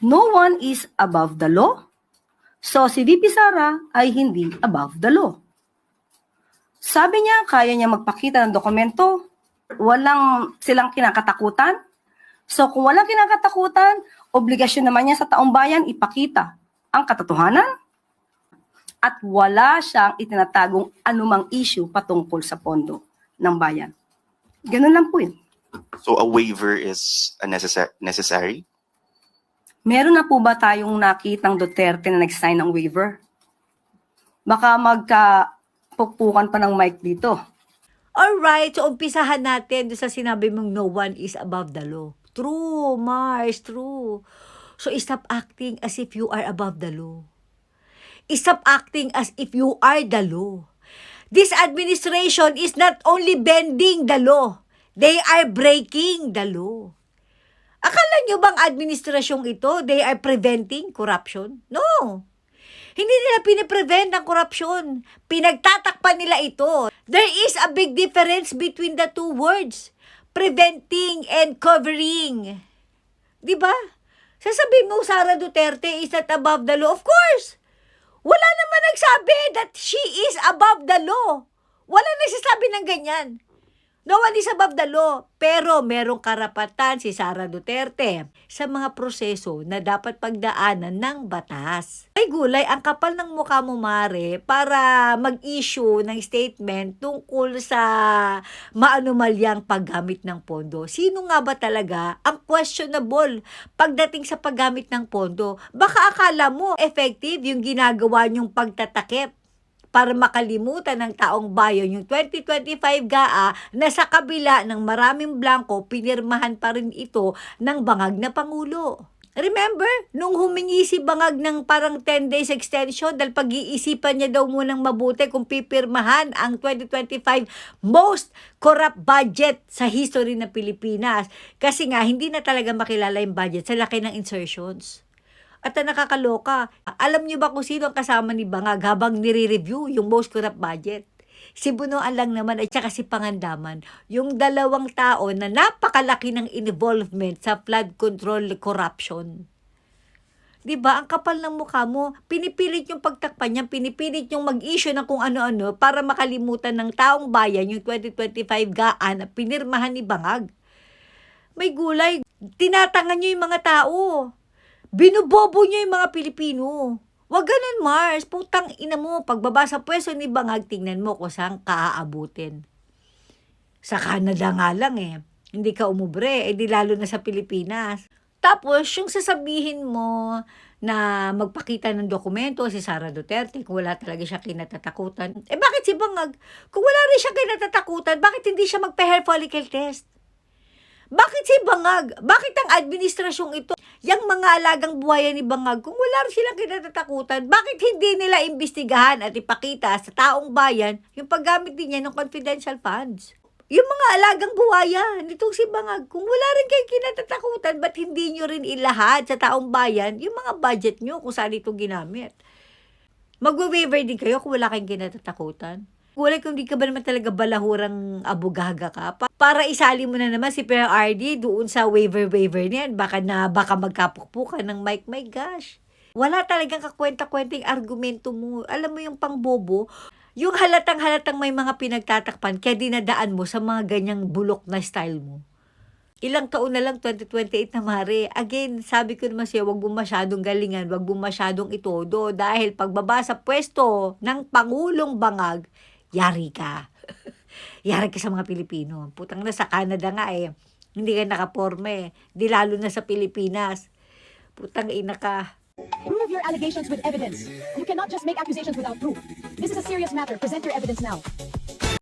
No one is above the law. So si VP Sara ay hindi above the law. Sabi niya, kaya niya magpakita ng dokumento, walang silang kinakatakutan. So kung walang kinakatakutan, obligasyon naman niya sa taong bayan ipakita ang katotohanan at wala siyang itinatagong anumang issue patungkol sa pondo ng bayan. Ganun lang po yun. So a waiver is a necessary? Meron na po ba tayong nakitang Duterte na nag-sign ng waiver? Baka magkapukpukan pa ng mic dito. Alright, so umpisahan natin doon sa sinabi mong no one is above the law. True, Mars, true. So stop acting as if you are above the law. Stop acting as if you are the law. This administration is not only bending the law, they are breaking the law. Akala nyo bang administrasyong ito, they are preventing corruption? No. Hindi nila piniprevent ang korupsyon. Pinagtatakpan nila ito. There is a big difference between the two words. Preventing and covering. Diba? Sasabihin mo, Sara Duterte is not above the law. Of course. Wala naman nagsabi that she is above the law. Wala nagsasabi ng ganyan. No one is above the law, pero merong karapatan si Sara Duterte sa mga proseso na dapat pagdaanan ng batas. Ay gulay, ang kapal ng mukha mo, Mare, para mag-issue ng statement tungkol sa maanumalyang paggamit ng pondo. Sino nga ba talaga ang questionable pagdating sa paggamit ng pondo? Baka akala mo effective yung ginagawa niyong pagtatakip para makalimutan ng taong bayan yung 2025 GAA na sa kabila ng maraming blanco, pinirmahan pa rin ito ng bangag na Pangulo. Remember, nung humingi si Bangag ng parang 10 days extension dahil pag-iisipan niya daw munang mabuti kung pipirmahan ang 2025 most corrupt budget sa history ng Pilipinas. Kasi nga, hindi na talaga makilala yung budget sa laki ng insertions. At nakakaloka, alam niyo ba kung sino ang kasama ni Bangag habang nire-review yung most corrupt budget? Si Bunoan lang naman at saka si Pangandaman, yung dalawang tao na napakalaki ng involvement sa flood control corruption. Diba, ang kapal ng mukha mo, pinipilit yung pagtakpan niya, pinipilit yung mag-issue ng kung ano-ano para makalimutan ng taong bayan yung 2025 GAA na pinirmahan ni Bangag. May gulay, tinatangan niyo yung mga tao. Binubobo niyo yung mga Pilipino. Wag ganun, Mars. Putang ina mo, pagbaba sa pwesto ni Bangag, tingnan mo kung saan kaaabutin. Sa Canada nga lang Hindi ka umubre, di lalo na sa Pilipinas. Tapos, yung sasabihin mo na magpakita ng dokumento si Sara Duterte kung wala talaga siya kinatatakutan. Bakit si Bangag? Kung wala rin siya kinatatakutan, bakit hindi siya magpa-hair follicle test? Bakit si Bangag? Bakit ang administrasyong ito, yung mga alagang buhayan ni Bangag, kung wala rin silang kinatatakutan, bakit hindi nila imbestigahan at ipakita sa taong bayan yung paggamit din niya ng confidential funds? Yung mga alagang buhaya nitong si Bangag, kung wala rin kayo kinatatakutan, ba't hindi nyo rin ilahad sa taong bayan yung mga budget nyo kung saan ito ginamit? Magwa-waiver din kayo kung wala kayong kinatatakutan? Wala kung di ka ba naman talaga balahurang abugaga ka. Para isali mo na naman si PRRD doon sa waiver niyan. Baka magkapukpukan ng mic. My gosh. Wala talagang kakwenta-kwenteng argumento mo. Alam mo yung pangbobo, yung halatang may mga pinagtatakpan kaya dinadaan mo sa mga ganyang bulok na style mo. Ilang taon na lang, 2028 na, Mare. Again, sabi ko naman sa'yo, wag mo masyadong galingan, wag mo masyadong itodo. Dahil pagbaba sa pwesto ng Pangulong Bangag, yari ka. Yari ka sa mga Pilipino. Putang na, sa Canada nga hindi ka nakaporme. Di lalo na sa Pilipinas. Putang ina ka. Prove your allegations with evidence. You cannot just make accusations without proof. This is a serious matter. Present your evidence now.